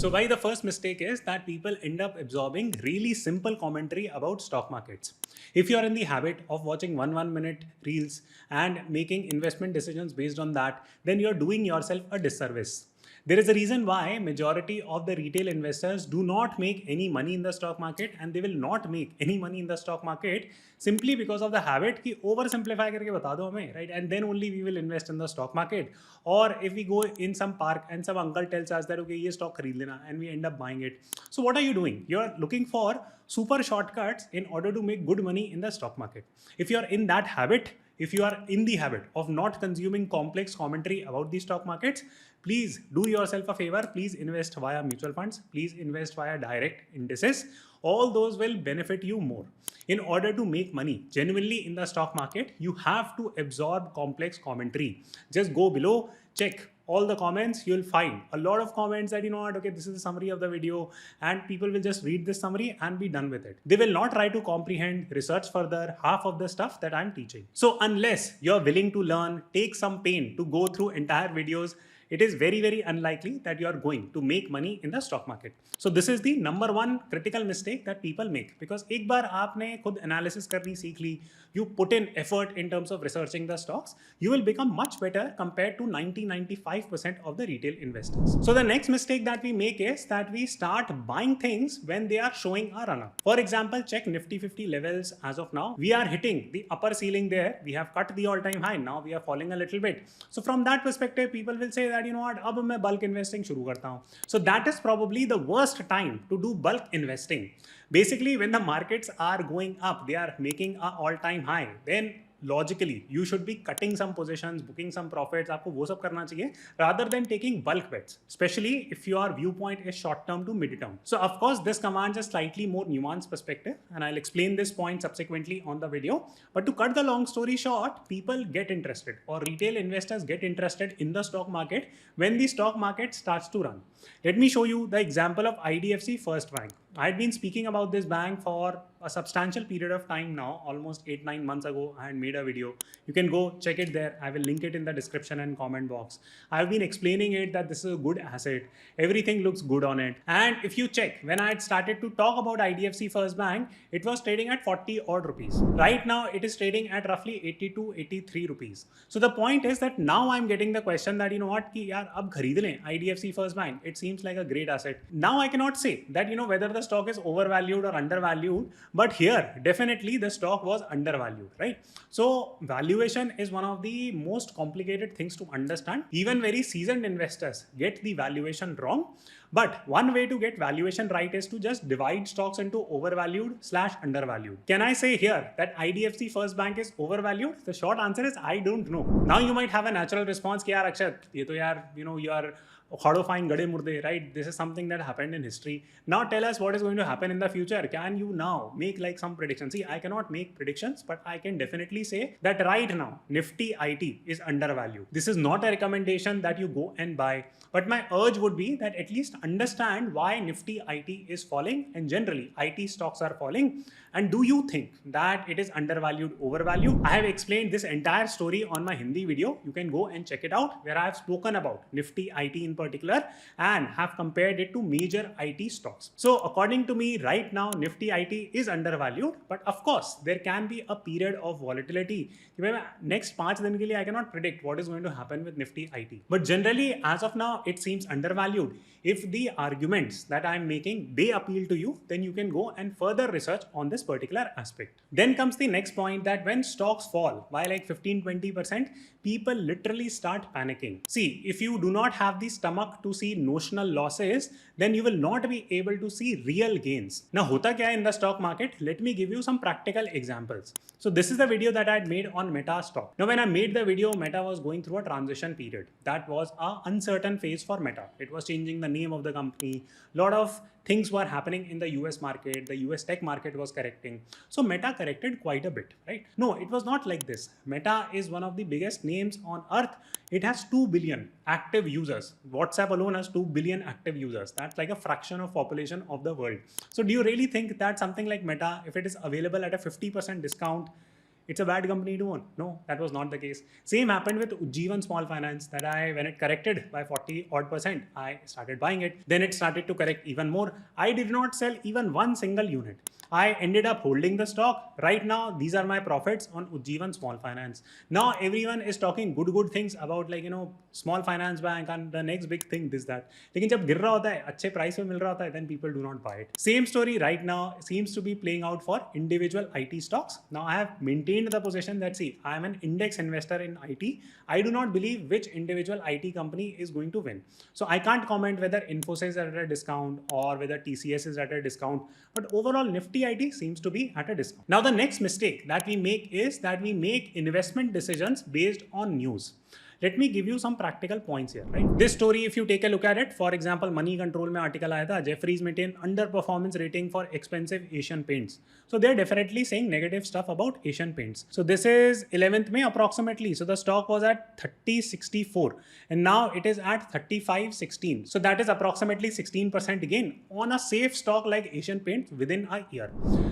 So why the first mistake is that people end up absorbing really simple commentary about stock markets. If you are in the habit of watching 1 minute reels and making investment decisions based on that, then you're doing yourself a disservice. There is a reason why majority of the retail investors do not make any money in the stock market, and they will not make any money in the stock market simply because of the habit कि oversimplify करके बता दो हमें, right? And then only we will invest in the stock market. Or if we go in some park and some uncle tells us that okay ये stock खरीद लेना, and we end up buying it. So what are you doing? You're looking for super shortcuts in order to make good money in the stock market. If you're in that habit, if you are in the habit of not consuming complex commentary about the stock markets, please do yourself a favor. Please invest via mutual funds. Please invest via direct indices. All those will benefit you more. In order to make money genuinely in the stock market, you have to absorb complex commentary. Just go below, check all the comments, you'll find a lot of comments that, you know what, okay, this is a summary of the video, and people will just read this summary and be done with it. They will not try to comprehend, research further half of the stuff that I'm teaching. So unless you're willing to learn, take some pain to go through entire videos, it is very, very unlikely that you are going to make money in the stock market. So this is the number one critical mistake that people make, because एक बार आपने खुद analysis करनी सीख ली, you put in effort in terms of researching the stocks, you will become much better compared to 90-95% of the retail investors. So the next mistake that we make is that we start buying things when they are showing a run-up. For example, check Nifty 50 levels as of now. We are hitting the upper ceiling there. We have cut the all-time high. Now we are falling a little bit. So from that perspective, people will say that, you know what, अब मैं bulk investing शुरू करता हूँ. So that is probably the worst time to do bulk investing. Basically, when the markets are going up, they are making an all-time high, then logically you should be cutting some positions, booking some profits. आपको वो सब करना चाहिए rather than taking bulk bets, especially if your viewpoint is short term to mid term. So of course this commands a slightly more nuanced perspective, and I'll explain this point subsequently on the video. But to cut the long story short, people get interested, or retail investors get interested in the stock market when the stock market starts to run. Let me show you the example of IDFC First Bank. I had been speaking about this bank for a substantial period of time now, almost 8-9 months ago. I had made a video. You can go check it there. I will link it in the description and comment box. I have been explaining it that this is a good asset. Everything looks good on it. And if you check, when I had started to talk about IDFC First Bank, it was trading at 40 odd rupees. Right now, it is trading at roughly 82-83 rupees. So the point is that now I'm getting the question that, you know what, ki yaar, ab khareed le IDFC First Bank. It seems like a great asset. Now I cannot say that, you know, whether the stock is overvalued or undervalued, but here definitely the stock was undervalued, right? So valuation is one of the most complicated things to understand. Even very seasoned investors get the valuation wrong. But one way to get valuation right is to just divide stocks into overvalued/undervalued. Can I say here that IDFC First Bank is overvalued? The short answer is I don't know. Now you might have a natural response कि यार Akshat, ये तो यार, you know, you are horrifying gade murde, right? This is something that happened in history. Now tell us what is going to happen in the future. Can you now make like some predictions? See, I cannot make predictions, but I can definitely say that right now Nifty IT is undervalued. This is not a recommendation that you go and buy, but my urge would be that at least understand why Nifty IT is falling, and generally IT stocks are falling. And do you think that it is undervalued, overvalued? I have explained this entire story on my Hindi video. You can go and check it out, where I have spoken about Nifty IT in particular and have compared it to major IT stocks. So according to me, right now Nifty IT is undervalued, but of course there can be a period of volatility. Next 5 दिन के लिए I cannot predict what is going to happen with Nifty IT. But generally, as of now, it seems undervalued. If the arguments that I'm making, they appeal to you, then you can go and further research on this particular aspect. Then comes the next point, that when stocks fall by like 15-20%, people literally start panicking. See, if you do not have the stomach to see notional losses, then you will not be able to see real gains. Now, hota kya hai in the stock market? Let me give you some practical examples. So this is the video that I had made on Meta stock. Now, when I made the video, Meta was going through a transition period. That was an uncertain phase for Meta. It was changing the name of the company. A lot of things were happening in the US market. The US tech market was correcting. So Meta corrected quite a bit, right? No, it was not like this. Meta is one of the biggest names on earth. It has 2 billion active users. WhatsApp alone has 2 billion active users. That's like a fraction of population of the world. So do you really think that something like Meta, if it is available at a 50% discount, it's a bad company to own. No, that was not the case. Same happened with Ujjivan Small Finance that when it corrected by 40 odd percent, I started buying it. Then it started to correct even more. I did not sell even one single unit. I ended up holding the stock. Right now, these are my profits on Ujjivan Small Finance. Now everyone is talking good things about small finance bank and the next big thing this that. लेकिन जब गिर रहा होता है, अच्छे price में मिल रहा होता है, then people do not buy it. Same story right now seems to be playing out for individual IT stocks. Now I have maintained the position that I am an index investor in IT. I do not believe which individual IT company is going to win. So I can't comment whether Infosys is at a discount or whether TCS is at a discount. But overall, Nifty IT seems to be at a discount. Now the next mistake that we make is that we make investment decisions based on news. Let me give you some practical points here, right? This story, if you take a look at it, for example, Money Control में article आया था, Jeffries maintain underperformance rating for expensive Asian paints. So they're definitely saying negative stuff about Asian paints. So this is 11th May approximately. So the stock was at 30.64 and now it is at 35.16. So that is approximately 16% gain on a safe stock like Asian paints within a year.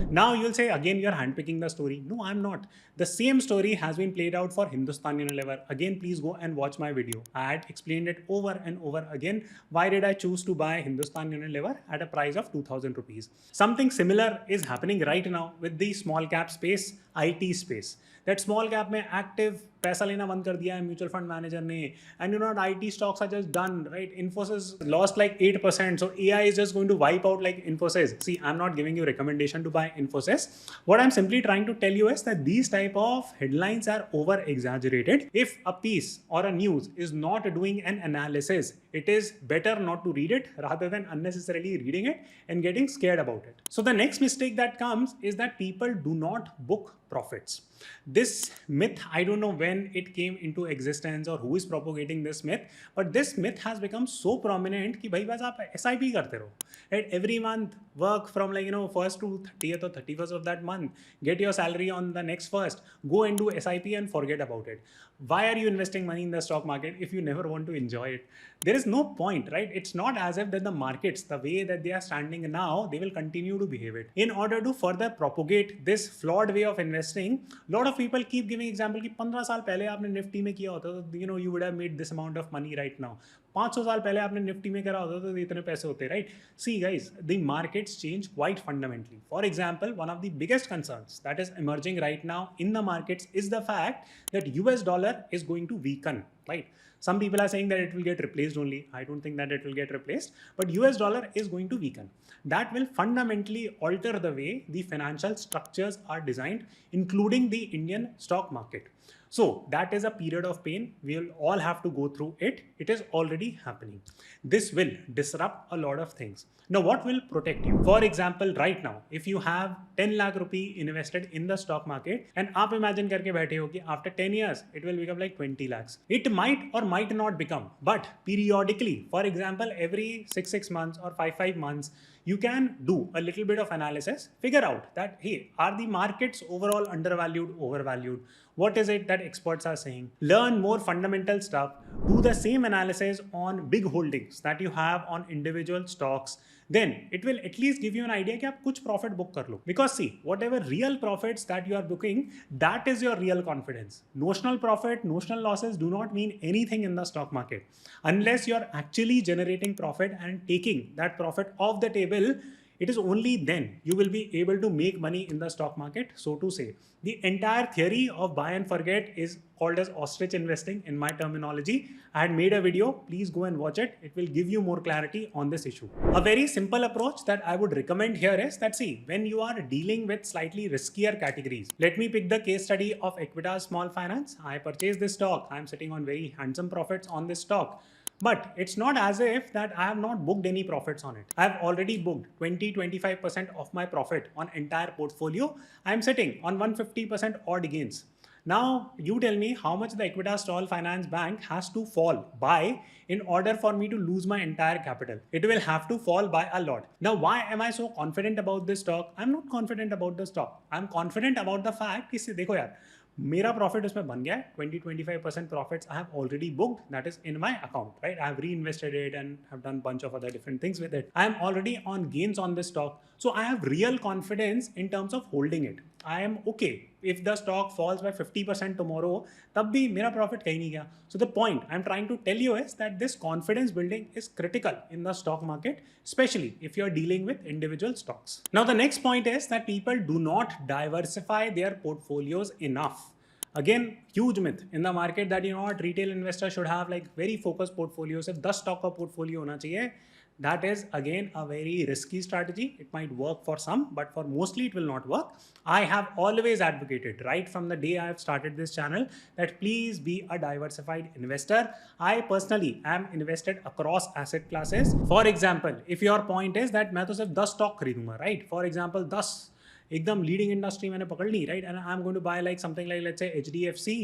Now you'll say again you're handpicking the story. No, I'm not. The same story has been played out for Hindustan Unilever. Again, please go and watch my video. I had explained it over and over again. Why did I choose to buy Hindustan Unilever at a price of 2,000 rupees? Something similar is happening right now with the small cap space, IT space. That small cap में active पैसा लेना बंद कर दिया है mutual fund manager ने and you not IT stocks are just done, right? Infosys lost like 8%, so AI is just going to wipe out like Infosys. See, I'm not giving you recommendation to buy Infosys. What I'm simply trying to tell you is that these type of headlines are over exaggerated. If a piece or a news is not doing an analysis, it is better not to read it rather than unnecessarily reading it and getting scared about it. So the next mistake that comes is that people do not book profits. This myth, I don't know when it came into existence or who is propagating this myth, but this myth has become so prominent कि भाई बस आप SIP करते रहो. Right? Every month, work from 1st to 30th or 31st of that month, get your salary on the next 1st, go and do SIP and forget about it. Why are you investing money in the stock market if you never want to enjoy it? There is no point, right? It's not as if that the markets, the way that they are standing now, they will continue to behave it. In order to further propagate this flawed way of investing, lot of people keep giving example कि 15 साल पहले आपने Nifty में किया होता तो you would have made this amount of money right now. 500 साल पहले आपने निफ्टी में करा होता तो इतने पैसे होते, right? See guys, the markets change quite fundamentally. For example, one of the biggest concerns that is emerging right now in the markets is the fact that US dollar is going to weaken, right? Some people are saying that it will get replaced only. I don't think that it will get replaced, but US dollar is going to weaken. That will fundamentally alter the way the financial structures are designed, including the Indian stock market. So that is a period of pain. We will all have to go through it. It is already happening. This will disrupt a lot of things. Now, what will protect you? For example, right now, if you have 10 lakh rupee invested in the stock market and आप imagine करके बैठे हो कि after 10 years, it will become like 20 lakhs. It might or might not become, but periodically, for example, every 6 months or 5 months, you can do a little bit of analysis, figure out that, hey, are the markets overall undervalued, overvalued? What is it that experts are saying? Learn more fundamental stuff. Do the same analysis on big holdings that you have on individual stocks. Then it will at least give you an idea कि आप कुछ profit book कर लो. Because see, whatever real profits that you are booking, that is your real confidence. Notional profit, notional losses do not mean anything in the stock market. Unless you are actually generating profit and taking that profit off the table, it is only then you will be able to make money in the stock market, so to say. The entire theory of buy and forget is called as ostrich investing in my terminology. I had made a video, please go and watch it. It will give you more clarity on this issue. A very simple approach that I would recommend here is that see, when you are dealing with slightly riskier categories, let me pick the case study of Equitas Small Finance. I purchased this stock. I'm sitting on very handsome profits on this stock. But it's not as if that I have not booked any profits on it. I have already booked 20-25% of my profit on entire portfolio. I'm sitting on 150% odd gains. Now you tell me how much the Equitas Small Finance Bank has to fall by in order for me to lose my entire capital. It will have to fall by a lot. Now why am I so confident about this stock? I'm not confident about the stock. I'm confident about the fact कि देखो यार, मेरा profit उसमें बन गया है 20-25% profits I have already booked, that is in my account, right? I have reinvested it and have done bunch of other different things with it. I am already on gains on this stock, so I have real confidence in terms of holding it. I am okay. If the stock falls by 50% tomorrow, तब भी मेरा profit कहीं नहीं गया. So the point I'm trying to tell you is that this confidence building is critical in the stock market, especially if you're dealing with individual stocks. Now the next point is that people do not diversify their portfolios enough. Again, huge myth in the market that what retail investors should have like very focused portfolios. If 10 stock का portfolio होना चाहिए, that is again a very risky strategy. It might work for some, but for mostly it will not work. I have always advocated right from the day I have started this channel that please be a diversified investor. I personally am invested across asset classes. For example, if your point is that मैं तो सिर्फ 10 stock खरीदूंगा, right? For example, 10 एकदम leading industry मैंने पकड़ ली, right, and I am going to buy like something like let's say HDFC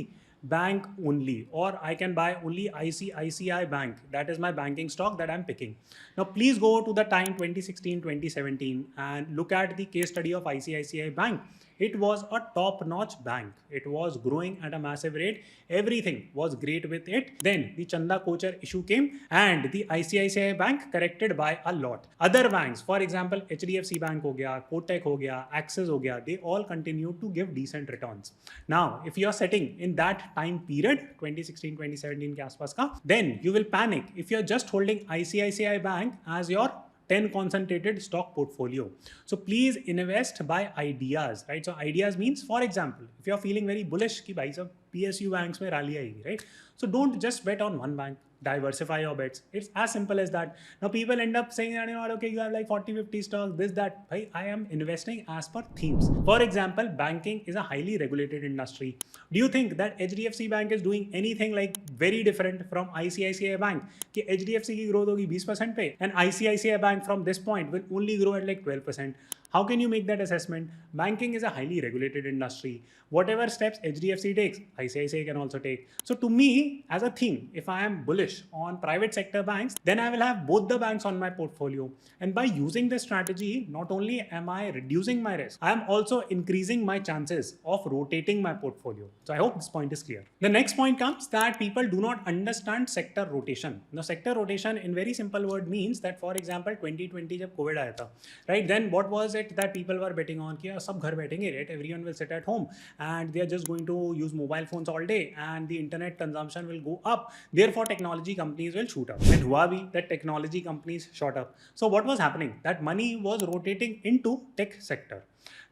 bank only, or I can buy only ICICI bank. That is my banking stock that I'm picking. Now please go to the time 2016 2017 and look at the case study of ICICI bank. It was a top-notch bank. It was growing at a massive rate. Everything was great with it. Then the Chanda Kochar issue came and the ICICI bank corrected by a lot. Other banks, for example, HDFC bank हो गया, Kotak हो गया, Axis हो गया, they all continued to give decent returns. Now, if you are setting in that time period, 2016-2017 के आसपास का, then you will panic if you're just holding ICICI bank as your 10 concentrated stock portfolio. So please invest by ideas, right? So ideas means, for example, if you're feeling very bullish कि भाई सब PSU banks में rally आएगी, right? So don't just bet on one bank. Diversify your bets. It's as simple as that. Now people end up saying that, okay, you have like 40-50 stocks, this, that. Bhai, I am investing as per themes. For example, banking is a highly regulated industry. Do you think that HDFC Bank is doing anything like very different from ICICI Bank? कि HDFC की growth होगी 20% पे and ICICI Bank from this point will only grow at like 12%. How can you make that assessment? Banking is a highly regulated industry. Whatever steps HDFC takes, ICICI can also take. So to me, as a theme, if I am bullish on private sector banks, then I will have both the banks on my portfolio. And by using this strategy, not only am I reducing my risk, I am also increasing my chances of rotating my portfolio. So I hope this point is clear. The next point comes that people do not understand sector rotation. Now sector rotation in very simple word means that, for example, 2020 जब COVID आया था, right? Then what was it that people were betting on? कि सब घर बैठेंगे, right? Everyone will sit at home and they are just going to use mobile phones all day and the internet consumption will go up. Therefore, technology companies will shoot up. And हुआ भी that technology companies shot up. So what was happening? That money was rotating into tech sector.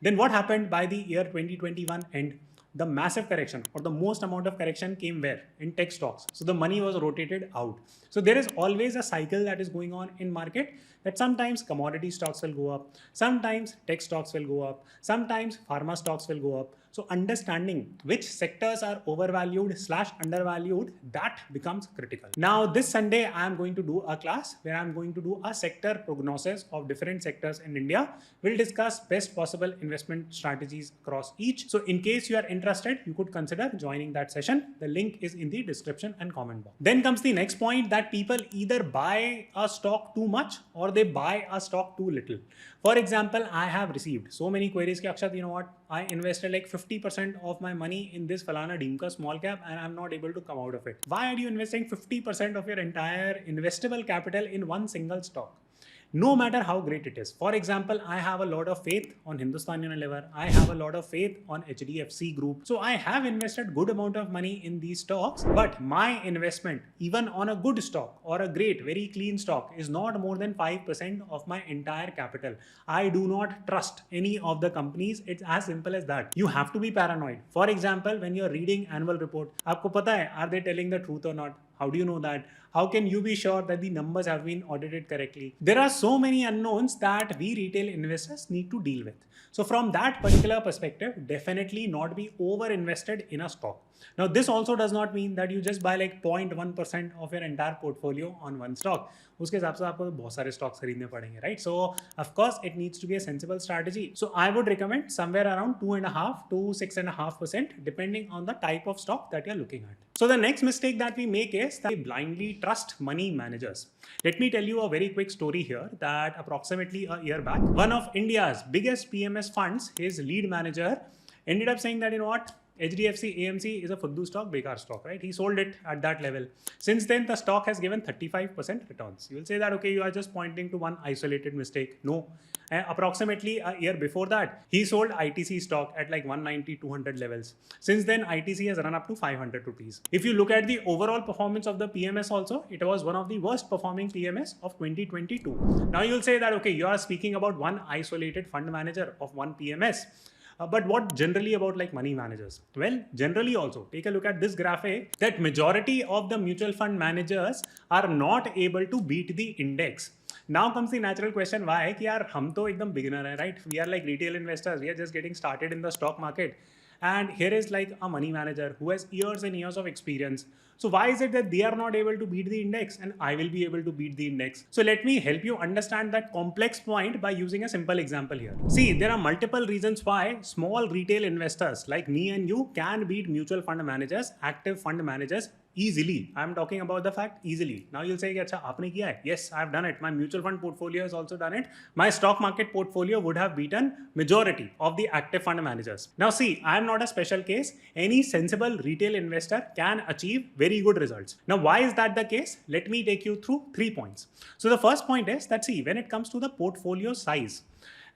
Then what happened by the year 2021 end? The massive correction or the most amount of correction came where? In tech stocks. So the money was rotated out. So there is always a cycle that is going on in market, that sometimes commodity stocks will go up, sometimes tech stocks will go up, sometimes pharma stocks will go up. So understanding which sectors are overvalued / undervalued, that becomes critical. Now this Sunday, I am going to do a class where I am going to do a sector prognosis of different sectors in India. We'll discuss best possible investment strategies across each. So in case you are interested, you could consider joining that session. The link is in the description and comment box. Then comes the next point, that people either buy a stock too much or they buy a stock too little. For example, I have received so many queries कि Akshat, you know what, I invested like 50% of my money in this Falana Deemka small cap and I'm not able to come out of it. Why are you investing 50% of your entire investable capital in one single stock? No matter how great it is. For example, I have a lot of faith on Hindustan Unilever. I have a lot of faith on HDFC Group. So I have invested good amount of money in these stocks, but my investment, even on a good stock or a great, very clean stock, is not more than 5% of my entire capital. I do not trust any of the companies. It's as simple as that. You have to be paranoid. For example, when you're reading annual report, आपको पता है, are they telling the truth or not? How do you know that? How can you be sure that the numbers have been audited correctly? There are so many unknowns that we retail investors need to deal with. So from that particular perspective, definitely not be over invested in a stock. Now this also does not mean that you just buy like 0.1% of your entire portfolio on one stock. उसके हिसाब से आपको बहुत सारे stocks खरीदने पड़ेंगे, right? So of course it needs to be a sensible strategy. So I would recommend somewhere around 2.5 to 6.5% depending on the type of stock that you're looking at. So the next mistake that we make is that we blindly trust money managers. Let me tell you a very quick story here that approximately a year back, one of India's biggest PMS funds, his lead manager ended up saying that, you know what, HDFC AMC is a fuddu stock, bekar stock, right? He sold it at that level. Since then, the stock has given 35% returns. You will say that, okay, you are just pointing to one isolated mistake. No. Approximately a year before that, he sold ITC stock at like 190, 200 levels. Since then, ITC has run up to 500 rupees. If you look at the overall performance of the PMS also, it was one of the worst performing PMS of 2022. Now you'll say that, okay, you are speaking about one isolated fund manager of one PMS. But what generally about like money managers? Well, generally also, take a look at this graphic that majority of the mutual fund managers are not able to beat the index. Now comes the natural question, why? कि यार हम तो एकदम beginner है, right? We are like retail investors. We are just getting started in the stock market. And here is like a money manager who has years and years of experience. So why is it that they are not able to beat the index and I will be able to beat the index? So let me help you understand that complex point by using a simple example here. See, there are multiple reasons why small retail investors like me and you can beat mutual fund managers, active fund managers easily. I'm talking about the fact easily. Now you'll say, Acha, aapne kiya hai? Yes, I've done it. My mutual fund portfolio has also done it. My stock market portfolio would have beaten majority of the active fund managers. Now see, I'm not a special case. Any sensible retail investor can achieve very good results. Now why is that the case? Let me take you through 3 points. So the first point is that see, when it comes to the portfolio size,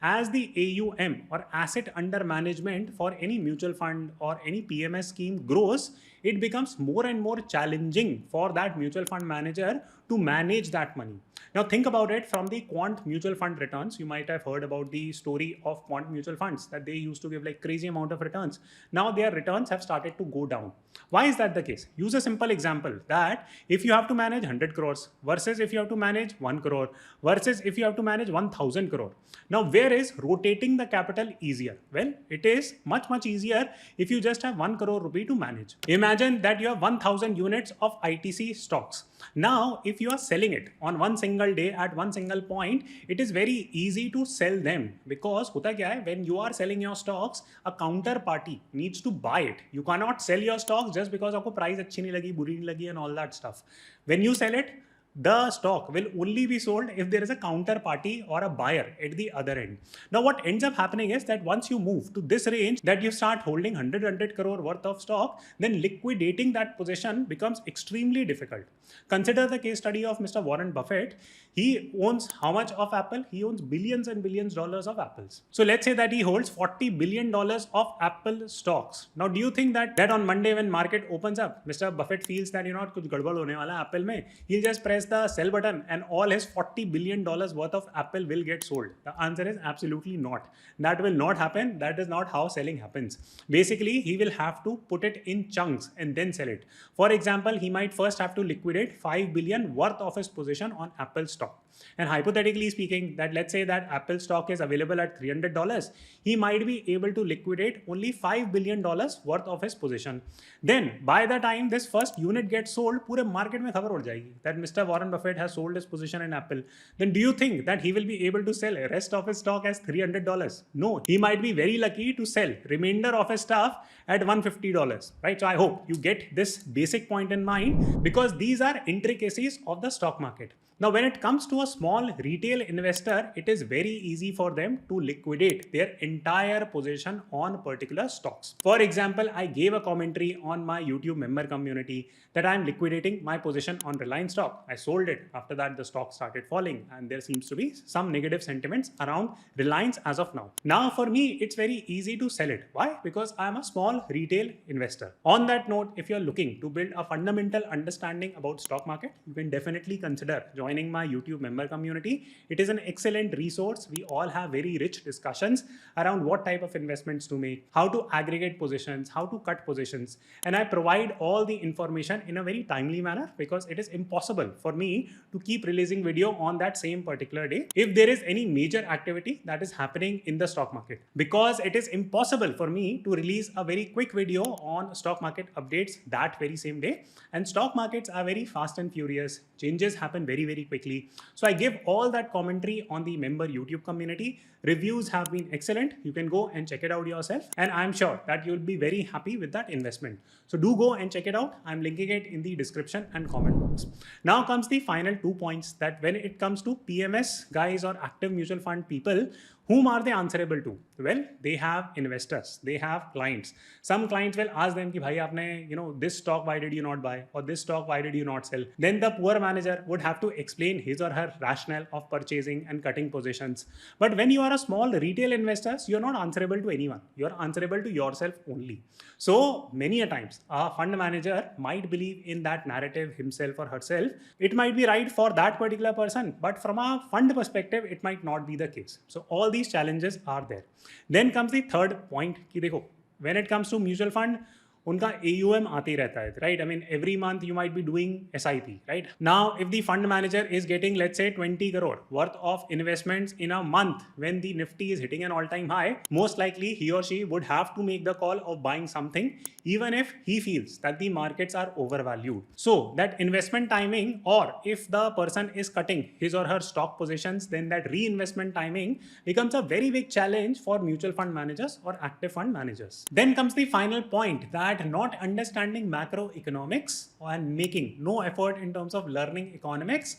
as the AUM or asset under management for any mutual fund or any PMS scheme grows, it becomes more and more challenging for that mutual fund manager to manage that money. Now think about it from the quant mutual fund returns. You might have heard about the story of quant mutual funds that they used to give like crazy amount of returns. Now their returns have started to go down. Why is that the case? Use a simple example that if you have to manage 100 crores versus if you have to manage 1 crore versus if you have to manage 1000 crore. Now where is rotating the capital easier? Well, it is much easier if you just have 1 crore rupee to manage. Imagine that you have 1000 units of ITC stocks. Now, if you are selling it on one single day at one single point, it is very easy to sell them because hota kya hai, when you are selling your stocks, a counterparty needs to buy it. You cannot sell your stocks just because aapko price achhi nahi lagi, buri nahi lagi and all that stuff. When you sell it, the stock will only be sold if there is a counterparty or a buyer at the other end. Now what ends up happening is that once you move to this range that you start holding 100 crore worth of stock, then liquidating that position becomes extremely difficult. Consider the case study of Mr. Warren Buffett. He owns how much of Apple? He owns billions and billions dollars of Apples. So let's say that he holds $40 billion of Apple stocks. Now do you think that on Monday when market opens up, Mr. Buffett feels that kuch gadbad hone wala Apple mein, he'll just press the sell button and all his $40 billion worth of Apple will get sold? The answer is absolutely not. That will not happen. That is not how selling happens. Basically, he will have to put it in chunks and then sell it. For example, he might first have to liquidate 5 billion worth of his position on Apple stock. And hypothetically speaking, that let's say that Apple stock is available at $300, he might be able to liquidate only $5 billion worth of his position. Then by the time this first unit gets sold, पूरे market में खबर उड़ जाएगी that Mr. Warren Buffett has sold his position in Apple. Then do you think that he will be able to sell the rest of his stock as $300? No, he might be very lucky to sell remainder of his stuff at $150, right? So I hope you get this basic point in mind because these are intricacies of the stock market. Now, when it comes to a small retail investor, it is very easy for them to liquidate their entire position on particular stocks. For example, I gave a commentary on my YouTube member community that I'm liquidating my position on Reliance stock. I sold it. After that, the stock started falling and there seems to be some negative sentiments around Reliance as of now. Now, for me, it's very easy to sell it. Why? Because I'm a small retail investor. On that note, if you're looking to build a fundamental understanding about stock market, you can definitely consider joining my YouTube member community. It is an excellent resource. We all have very rich discussions around what type of investments to make, how to aggregate positions, how to cut positions. And I provide all the information in a very timely manner because it is impossible for me to keep releasing video on that same particular day if there is any major activity that is happening in the stock market. Because it is impossible for me to release a very quick video on stock market updates that very same day. And stock markets are very fast and furious. Changes happen very quickly. So I give all that commentary on the member YouTube community. Reviews have been excellent. You can go and check it out yourself. And I'm sure that you'll be very happy with that investment. So do go and check it out. I'm linking it in the description and comment box. Now comes the final 2 points that when it comes to PMS guys or active mutual fund people Whom are they answerable to? Well, they have investors, they have clients. Some clients will ask them कि भाई आपने this stock why did you not buy, or this stock why did you not sell? Then the poor manager would have to explain his or her rationale of purchasing and cutting positions. But when you are a small retail investor, you're not answerable to anyone. You're answerable to yourself only. So many a times a fund manager might believe in that narrative himself or herself. It might be right for that particular person, but from a fund perspective, it might not be the case. So all these challenges are there. Then comes the third point कि देखो, when it comes to mutual fund, उनका AUM आते ही रहता है, right? I mean, every month you might be doing SIP, right? Now, if the fund manager is getting, let's say, 20 crore worth of investments in a month when the Nifty is hitting an all-time high, most likely he or she would have to make the call of buying something, even if he feels that the markets are overvalued. So that investment timing, or if the person is cutting his or her stock positions, then that reinvestment timing becomes a very big challenge for mutual fund managers or active fund managers. Then comes the final point, that not understanding macroeconomics and making no effort in terms of learning economics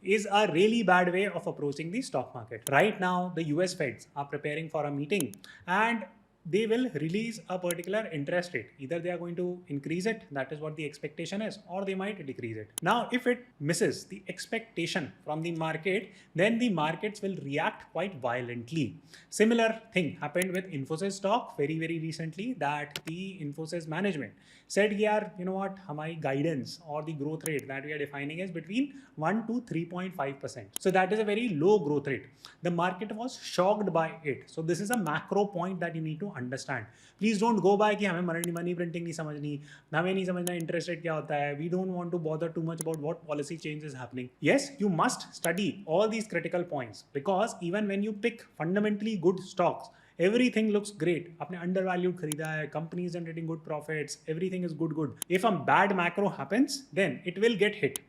is a really bad way of approaching the stock market. Right now, the US Feds are preparing for a meeting, and they will release a particular interest rate. Either they are going to increase it, that is what the expectation is, or they might decrease it. Now, if it misses the expectation from the market, then the markets will react quite violently. Similar thing happened with Infosys stock very, very recently, that the Infosys management said, yeah, you know what, हमारी guidance or the growth rate that we are defining is between 1 to 3.5%. So that is a very low growth rate. The market was shocked by it. So this is a macro point that you need to understand. Please don't go by कि हमें money printing नहीं समझनी, हमें नहीं समझना interest rate क्या होता है. We don't want to bother too much about what policy change is happening. Yes, you must study all these critical points, because even when you pick fundamentally good stocks, everything looks great. आपने undervalued खरीदा है, company is generating good profits, everything is good. If a bad macro happens, then it will get hit.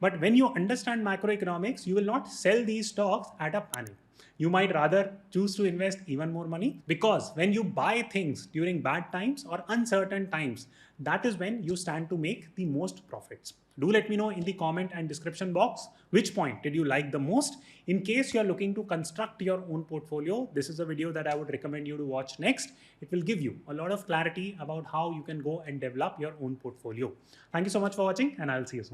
But when you understand macroeconomics, you will not sell these stocks at a panic. You might rather choose to invest even more money, because when you buy things during bad times or uncertain times, that is when you stand to make the most profits. Do let me know in the comment and description box which point did you like the most. In case you are looking to construct your own portfolio, this is a video that I would recommend you to watch next. It will give you a lot of clarity about how you can go and develop your own portfolio. Thank you so much for watching, and I'll see you soon.